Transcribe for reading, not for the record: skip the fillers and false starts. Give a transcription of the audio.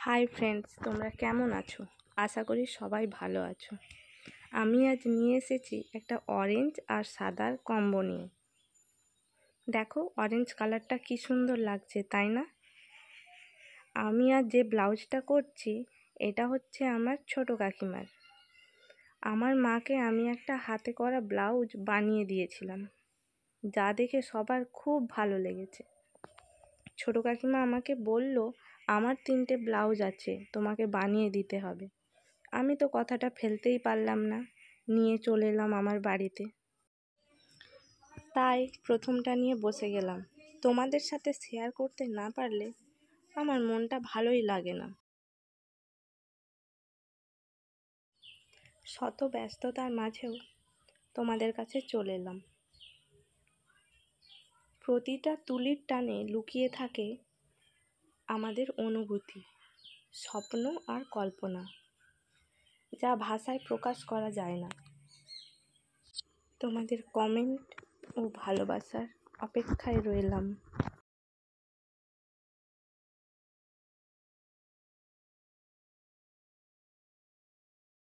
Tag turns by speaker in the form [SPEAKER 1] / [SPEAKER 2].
[SPEAKER 1] Hi friends, তোমরা কেমন আছো? আশা করি সবাই ভালো আছো। আমি আজ নিয়ে এসেছি একটা অরেঞ্জ আর সাদার কম্বো নিয়ে। দেখো অরেঞ্জ কালারটা কি সুন্দর লাগছে, তাই না? আমি আজ যে ব্লাউজটা করছি এটা হচ্ছে আমার ছোট কাকিমার। আমার মাকে আমি একটা হাতে করা ব্লাউজ বানিয়ে দিয়েছিলাম, যা দেখে সবার খুব ভালো লেগেছে। ছোট কাকিমা আমাকে বলল, আমার 3টে ব্লাউজ আছে, তোমাকে বানিয়ে দিতে হবে। আমি তো কথাটা ফেলতেই পারলাম না, নিয়ে চলে এলাম আমার বাড়িতে। তাই প্রথমটা নিয়ে বসে গেলাম। তোমাদের সাথে শেয়ার করতে না পারলে আমার মনটা ভালোই লাগে না। শত ব্যস্ততার মাঝেও তোমাদের কাছে চলে এলাম। প্রতিটা তুলির টানে লুকিয়ে থাকে আমাদের অনুভূতি, স্বপ্ন আর কল্পনা, যা ভাষায় প্রকাশ করা যায় না। তোমাদের কমেন্ট ও ভালোবাসার অপেক্ষায় রইলাম।